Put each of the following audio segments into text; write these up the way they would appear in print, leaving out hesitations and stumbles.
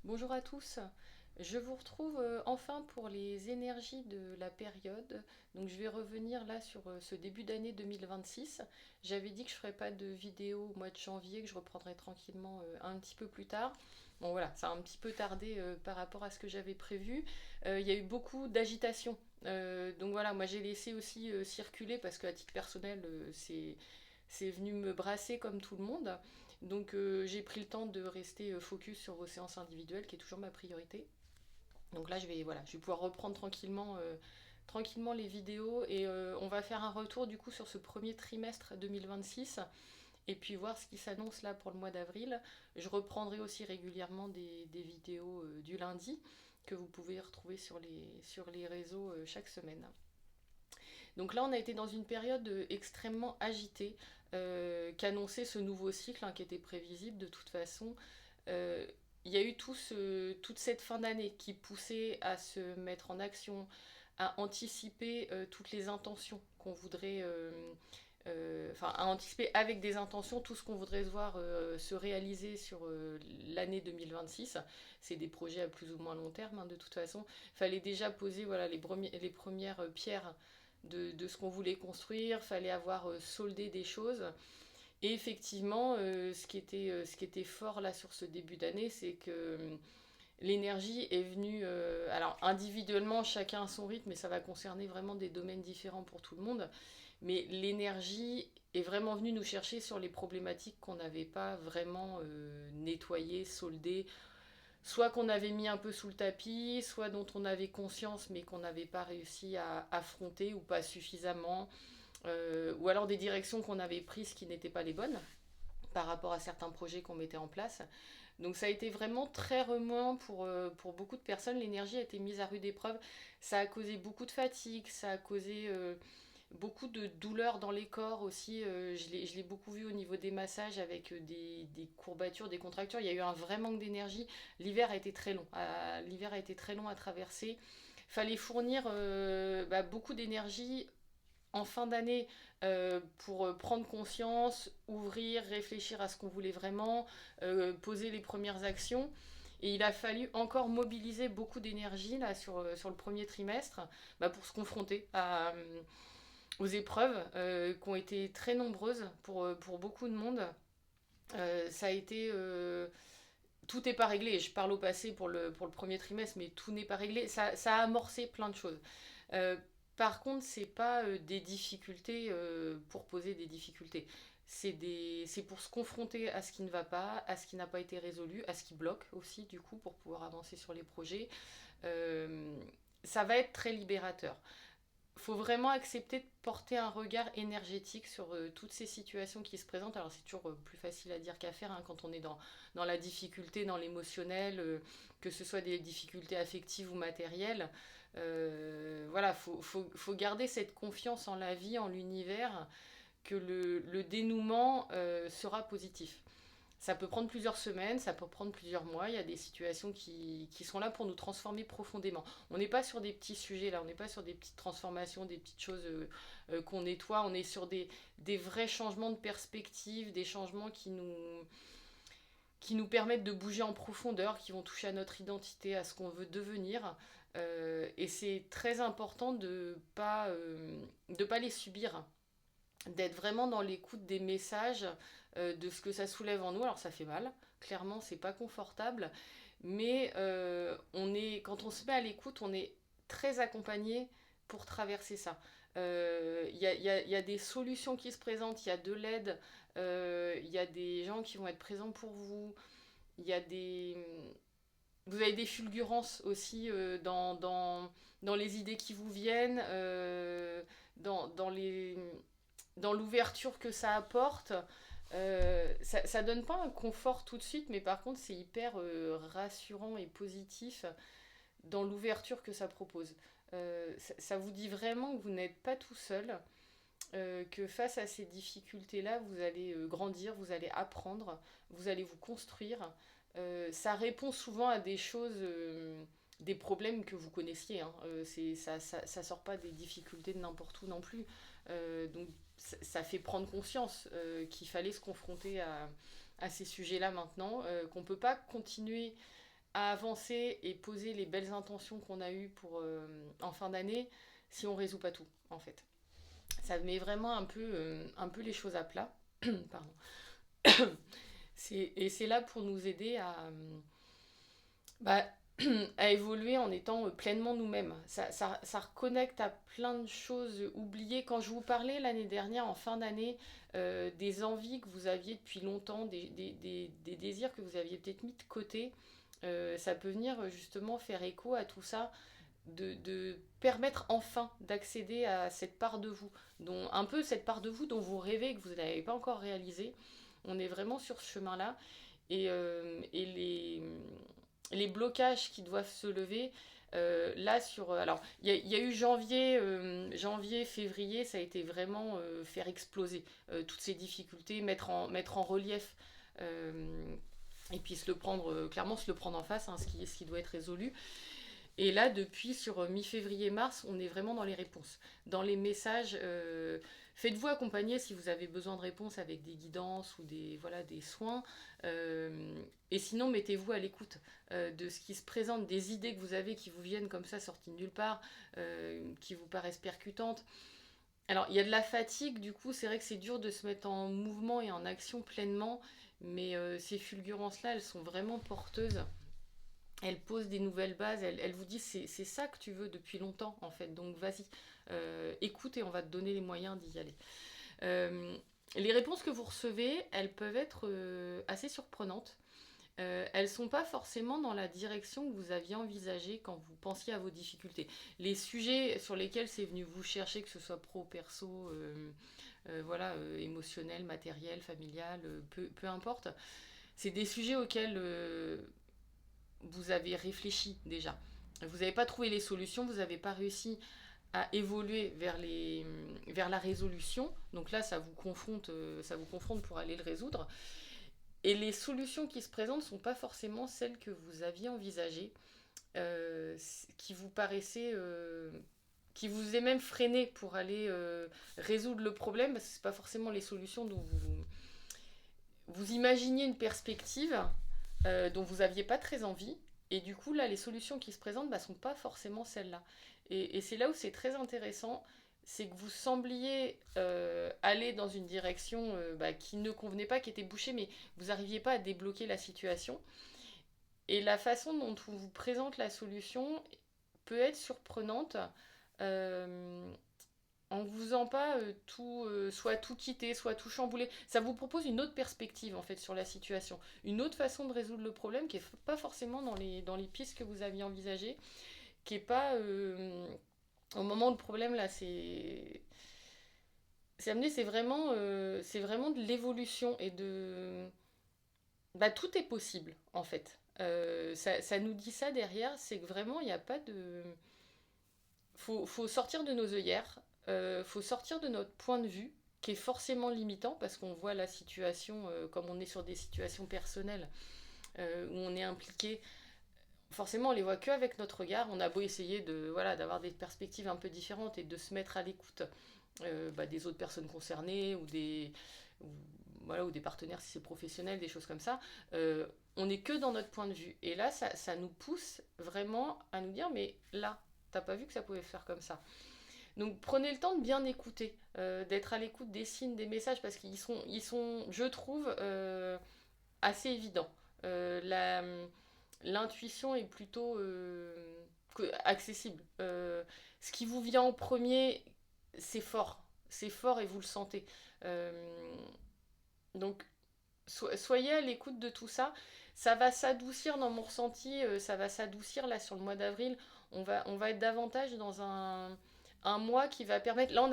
Bonjour à tous. Je vous retrouve enfin pour les énergies de la période. Donc je vais revenir là sur ce début d'année 2026. J'avais dit que je ferais pas de vidéo au mois de janvier, que je reprendrai tranquillement un petit peu plus tard. Bon voilà, ça a un petit peu tardé par rapport à ce que j'avais prévu. Il y a eu beaucoup d'agitation. Donc voilà, moi j'ai laissé aussi circuler parce qu'à titre personnel, c'est venu me brasser comme tout le monde. Donc j'ai pris le temps de rester focus sur vos séances individuelles, qui est toujours ma priorité. Donc là, je vais pouvoir reprendre tranquillement les vidéos et on va faire un retour du coup sur ce premier trimestre 2026 et puis voir ce qui s'annonce là pour le mois d'avril. Je reprendrai aussi régulièrement des vidéos du lundi que vous pouvez retrouver sur les réseaux chaque semaine. Donc là, on a été dans une période extrêmement agitée qu'annonçait ce nouveau cycle qui était prévisible de toute façon. Euh, il y a eu toute cette fin d'année qui poussait à se mettre en action, à anticiper toutes les intentions qu'on voudrait, enfin à anticiper avec des intentions tout ce qu'on voudrait voir se réaliser sur l'année 2026. C'est des projets à plus ou moins long terme de toute façon. Il fallait déjà poser voilà, les premières pierres de ce qu'on voulait construire, fallait avoir soldé des choses. Et effectivement, ce qui était fort là sur ce début d'année, c'est que l'énergie est venue, alors individuellement, chacun à son rythme, et ça va concerner vraiment des domaines différents pour tout le monde, mais l'énergie est vraiment venue nous chercher sur les problématiques qu'on n'avait pas vraiment nettoyées, soldées, soit qu'on avait mis un peu sous le tapis, soit dont on avait conscience mais qu'on n'avait pas réussi à affronter ou pas suffisamment, ou alors des directions qu'on avait prises qui n'étaient pas les bonnes par rapport à certains projets qu'on mettait en place. Donc ça a été vraiment très remuant pour beaucoup de personnes. L'énergie a été mise à rude épreuve. Ça a causé beaucoup de fatigue, ça a causé beaucoup de douleurs dans les corps aussi. Je l'ai beaucoup vu au niveau des massages avec des courbatures, des contractures. Il y a eu un vrai manque d'énergie. L'hiver a été très long. L'hiver a été très long à traverser. Fallait fournir beaucoup d'énergie en fin d'année pour prendre conscience, ouvrir, réfléchir à ce qu'on voulait vraiment, poser les premières actions. Et il a fallu encore mobiliser beaucoup d'énergie là sur le premier trimestre pour se confronter aux épreuves qui ont été très nombreuses pour beaucoup de monde. Ça a été tout n'est pas réglé. Je parle au passé pour le premier trimestre, mais tout n'est pas réglé. Ça a amorcé plein de choses. Euh, Par contre, c'est pas des difficultés pour poser des difficultés. C'est pour se confronter à ce qui ne va pas, à ce qui n'a pas été résolu, à ce qui bloque aussi, du coup, pour pouvoir avancer sur les projets. Euh, Ça va être très libérateur. Faut vraiment accepter de porter un regard énergétique sur toutes ces situations qui se présentent. Alors c'est toujours plus facile à dire qu'à faire quand on est dans la difficulté, dans l'émotionnel, que ce soit des difficultés affectives ou matérielles. Voilà, faut garder cette confiance en la vie, en l'univers, que le dénouement sera positif. Ça peut prendre plusieurs semaines, ça peut prendre plusieurs mois. Il y a des situations qui sont là pour nous transformer profondément. On n'est pas sur des petits sujets là, on n'est pas sur des petites transformations, des petites choses qu'on nettoie. On est sur des vrais changements de perspective, des changements qui nous permettent de bouger en profondeur, qui vont toucher à notre identité, à ce qu'on veut devenir. Et c'est très important de pas les subir, d'être vraiment dans l'écoute des messages, de ce que ça soulève en nous. Alors ça fait mal, clairement c'est pas confortable, mais quand on se met à l'écoute, on est très accompagné pour traverser ça. Il y a des solutions qui se présentent, il y a de l'aide, il y a des gens qui vont être présents pour vous, il y a des... Vous avez des fulgurances aussi dans les idées qui vous viennent, dans dans l'ouverture que ça apporte. Ça donne pas un confort tout de suite, mais par contre c'est hyper rassurant et positif dans l'ouverture que ça propose. Ça vous dit vraiment que vous n'êtes pas tout seul, que face à ces difficultés-là, vous allez grandir, vous allez apprendre, vous allez vous construire. Ça répond souvent à des choses, des problèmes que vous connaissiez. Ça sort pas des difficultés de n'importe où non plus. Donc ça fait prendre conscience qu'il fallait se confronter à ces sujets-là maintenant, qu'on ne peut pas continuer à avancer et poser les belles intentions qu'on a eues pour en fin d'année si on résout pas tout, en fait. Ça met vraiment un peu les choses à plat. Pardon. Et c'est là pour nous aider bah, à évoluer en étant pleinement nous-mêmes. Ça reconnecte à plein de choses oubliées. Quand je vous parlais l'année dernière, en fin d'année, des envies que vous aviez depuis longtemps, des désirs que vous aviez peut-être mis de côté, ça peut venir justement faire écho à tout ça, de permettre enfin d'accéder à cette part de vous, un peu cette part de vous dont vous rêvez et que vous n'avez pas encore réalisé. On est vraiment sur ce chemin-là. Et les blocages qui doivent se lever, là sur... alors, il y a eu janvier, février, ça a été vraiment faire exploser toutes ces difficultés, mettre en relief, et puis clairement se le prendre en face, hein, ce qui doit être résolu. Et là, depuis sur mi-février-mars, on est vraiment dans les réponses, dans les messages. Faites-vous accompagner si vous avez besoin de réponses avec des guidances ou des soins. Et sinon, mettez-vous à l'écoute de ce qui se présente, des idées que vous avez qui vous viennent comme ça, sorties de nulle part, qui vous paraissent percutantes. Alors, il y a de la fatigue, du coup, c'est vrai que c'est dur de se mettre en mouvement et en action pleinement, mais ces fulgurances-là, elles sont vraiment porteuses. Elle pose des nouvelles bases, elle vous dit c'est ça que tu veux depuis longtemps en fait, donc vas-y, écoute et on va te donner les moyens d'y aller. Euh, les réponses que vous recevez, elles peuvent être assez surprenantes. Elles ne sont pas forcément dans la direction que vous aviez envisagée quand vous pensiez à vos difficultés. Les sujets sur lesquels c'est venu vous chercher, que ce soit pro, perso, émotionnel, matériel, familial, peu importe, c'est des sujets auxquels vous avez réfléchi déjà. Vous n'avez pas trouvé les solutions, vous n'avez pas réussi à évoluer vers la résolution. Donc là, ça vous confronte pour aller le résoudre. Et les solutions qui se présentent ne sont pas forcément celles que vous aviez envisagées, qui vous paraissaient, qui vous est même freiné pour aller résoudre le problème, parce que ce n'est pas forcément les solutions dont vous imaginiez une perspective dont vous n'aviez pas très envie. Et du coup, là, les solutions qui se présentent ne sont pas forcément celles-là. Et c'est là où c'est très intéressant, c'est que vous sembliez aller dans une direction qui ne convenait pas, qui était bouchée, mais vous n'arriviez pas à débloquer la situation. Et la façon dont on vous présente la solution peut être surprenante, euh, en vous faisant pas soit tout quitter, soit tout chambouler. Ça vous propose une autre perspective en fait sur la situation, une autre façon de résoudre le problème qui est pas forcément dans les pistes que vous aviez envisagées, qui est pas au moment où le problème là c'est amené, c'est vraiment de l'évolution et tout est possible en fait. Ça nous dit ça derrière, c'est que vraiment il n'y a pas de faut sortir de nos œillères, faut sortir de notre point de vue, qui est forcément limitant, parce qu'on voit la situation, comme on est sur des situations personnelles, où on est impliqué, forcément on les voit qu'avec notre regard, on a beau essayer d'avoir des perspectives un peu différentes et de se mettre à l'écoute des autres personnes concernées, ou, ou des partenaires si c'est professionnel, des choses comme ça, on n'est que dans notre point de vue. Et là, ça nous pousse vraiment à nous dire, mais là, t'as pas vu que ça pouvait faire comme ça. Donc prenez le temps de bien écouter, d'être à l'écoute des signes, des messages, parce qu'ils sont je trouve, assez évidents. L'intuition est plutôt accessible. Ce qui vous vient en premier, c'est fort. C'est fort et vous le sentez. Euh, donc soyez à l'écoute de tout ça. Ça va s'adoucir dans mon ressenti, ça va s'adoucir là sur le mois d'avril. On va être davantage dans un mois qui va permettre. Là,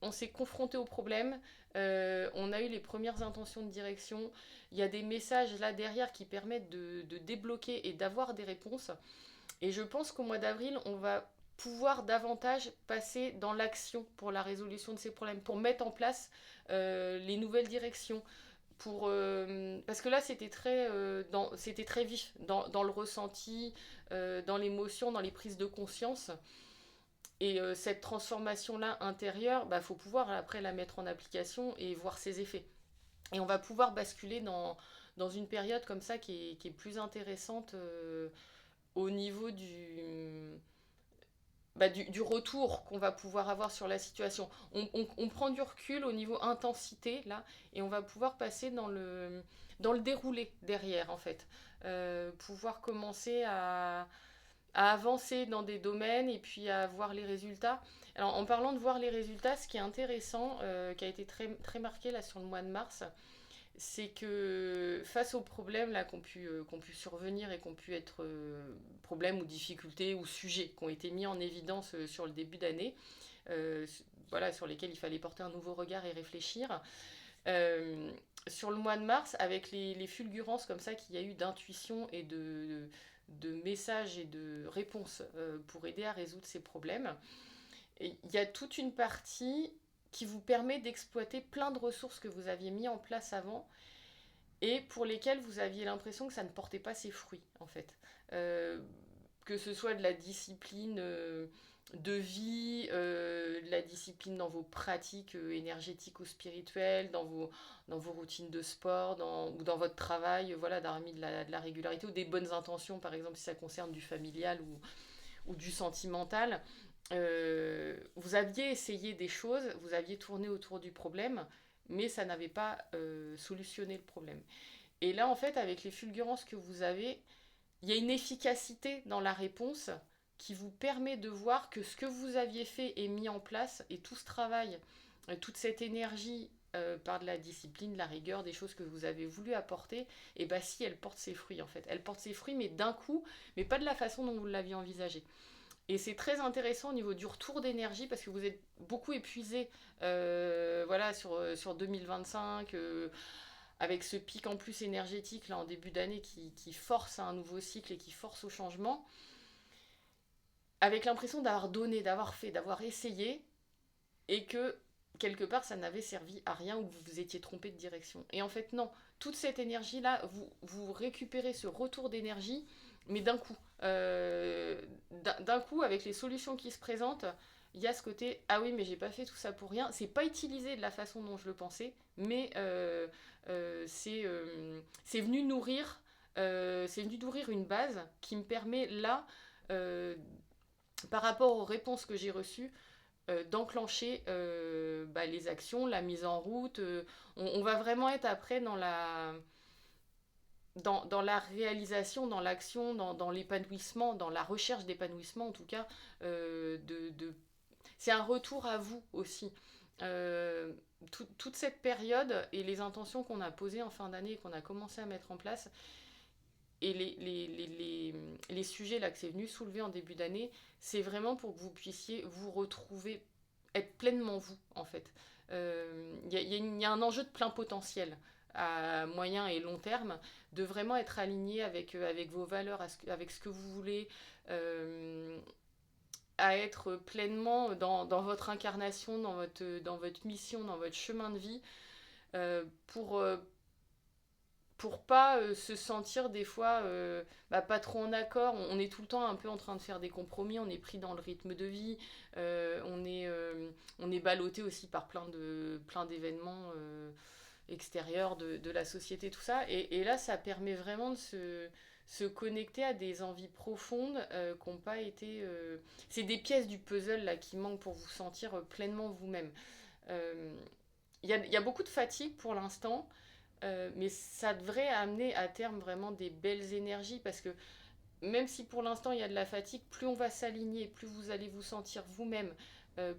on s'est confronté au problème, on a eu les premières intentions de direction. Il y a des messages là derrière qui permettent de débloquer et d'avoir des réponses. Et je pense qu'au mois d'avril, on va pouvoir davantage passer dans l'action pour la résolution de ces problèmes, pour mettre en place les nouvelles directions, parce que là c'était très vif dans le ressenti, dans l'émotion, dans les prises de conscience. Et cette transformation là intérieure, faut pouvoir après la mettre en application et voir ses effets. Et on va pouvoir basculer dans une période comme ça qui est plus intéressante au niveau du retour qu'on va pouvoir avoir sur la situation. On prend du recul au niveau intensité, là, et on va pouvoir passer dans le déroulé derrière, en fait. Pouvoir commencer à avancer dans des domaines et puis à voir les résultats. Alors, en parlant de voir les résultats, ce qui est intéressant, qui a été très, très marqué là sur le mois de mars, c'est que face aux problèmes là qu'ont pu survenir et qu'ont pu être problèmes ou difficultés ou sujets qui ont été mis en évidence sur le début d'année, euh, voilà, sur lesquels il fallait porter un nouveau regard et réfléchir. Euh, sur le mois de mars, avec les fulgurances comme ça qu'il y a eu d'intuition et de messages et de réponses pour aider à résoudre ces problèmes, il y a toute une partie qui vous permet d'exploiter plein de ressources que vous aviez mis en place avant et pour lesquelles vous aviez l'impression que ça ne portait pas ses fruits, en fait. Euh, que ce soit de la discipline de vie, de la discipline dans vos pratiques énergétiques ou spirituelles, dans vos routines de sport, ou dans votre travail, voilà, d'avoir mis de la régularité ou des bonnes intentions, par exemple si ça concerne du familial ou du sentimental. Vous aviez essayé des choses, vous aviez tourné autour du problème, mais ça n'avait pas solutionné le problème. Et là, en fait, avec les fulgurances que vous avez, il y a une efficacité dans la réponse qui vous permet de voir que ce que vous aviez fait et mis en place, et tout ce travail, toute cette énergie par de la discipline, de la rigueur, des choses que vous avez voulu apporter, et bah si, elle porte ses fruits en fait. Elle porte ses fruits, mais d'un coup, mais pas de la façon dont vous l'aviez envisagé. Et c'est très intéressant au niveau du retour d'énergie parce que vous êtes beaucoup épuisé voilà, sur 2025 avec ce pic en plus énergétique là en début d'année qui force à un nouveau cycle et qui force au changement, avec l'impression d'avoir donné, d'avoir fait, d'avoir essayé et que quelque part ça n'avait servi à rien ou que vous vous étiez trompé de direction. Et en fait non, toute cette énergie là, vous récupérez ce retour d'énergie, mais d'un coup. D'un coup, avec les solutions qui se présentent, il y a ce côté ah oui mais j'ai pas fait tout ça pour rien. C'est pas utilisé de la façon dont je le pensais, mais c'est venu nourrir une base qui me permet là par rapport aux réponses que j'ai reçues d'enclencher les actions, la mise en route. On va vraiment être après dans la réalisation, dans l'action, dans l'épanouissement, dans la recherche d'épanouissement en tout cas. C'est un retour à vous aussi. Euh, toute cette période et les intentions qu'on a posées en fin d'année et qu'on a commencé à mettre en place, et les sujets là que c'est venu soulever en début d'année, c'est vraiment pour que vous puissiez vous retrouver, être pleinement vous en fait. Il y a un enjeu de plein potentiel à moyen et long terme, de vraiment être aligné avec vos valeurs, avec ce que vous voulez, euh, à être pleinement dans votre incarnation, dans votre mission, dans votre chemin de vie, pour pas se sentir des fois pas trop en accord. On est tout le temps un peu en train de faire des compromis, on est pris dans le rythme de vie, on est ballotté aussi par plein d'événements extérieurs de la société, tout ça. Et là, ça permet vraiment de se connecter à des envies profondes qui n'ont pas été... C'est des pièces du puzzle là, qui manquent pour vous sentir pleinement vous-même. Euh, y a beaucoup de fatigue pour l'instant, mais ça devrait amener à terme vraiment des belles énergies parce que même si pour l'instant il y a de la fatigue, plus on va s'aligner, plus vous allez vous sentir vous-même,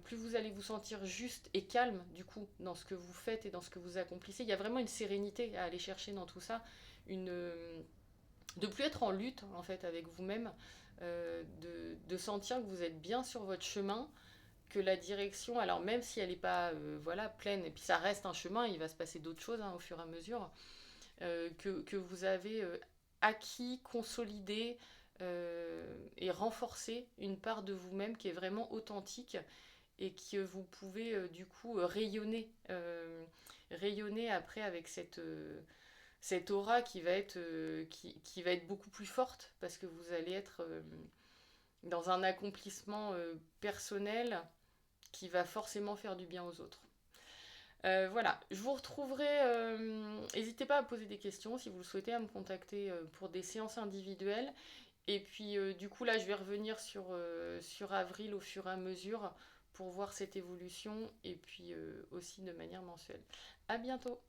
plus vous allez vous sentir juste et calme du coup dans ce que vous faites et dans ce que vous accomplissez. Il y a vraiment une sérénité à aller chercher dans tout ça, de plus être en lutte en fait avec vous-même, de sentir que vous êtes bien sur votre chemin, que la direction, alors même si elle n'est pas voilà, pleine, et puis ça reste un chemin, il va se passer d'autres choses au fur et à mesure, que vous avez acquis, consolidé et renforcé une part de vous-même qui est vraiment authentique et que vous pouvez du coup rayonner après avec cette aura qui va être beaucoup plus forte parce que vous allez être dans un accomplissement personnel qui va forcément faire du bien aux autres. Voilà, je vous retrouverai. N'hésitez pas à poser des questions si vous le souhaitez, à me contacter pour des séances individuelles. Et puis, du coup, là, je vais revenir sur avril au fur et à mesure pour voir cette évolution et puis aussi de manière mensuelle. À bientôt!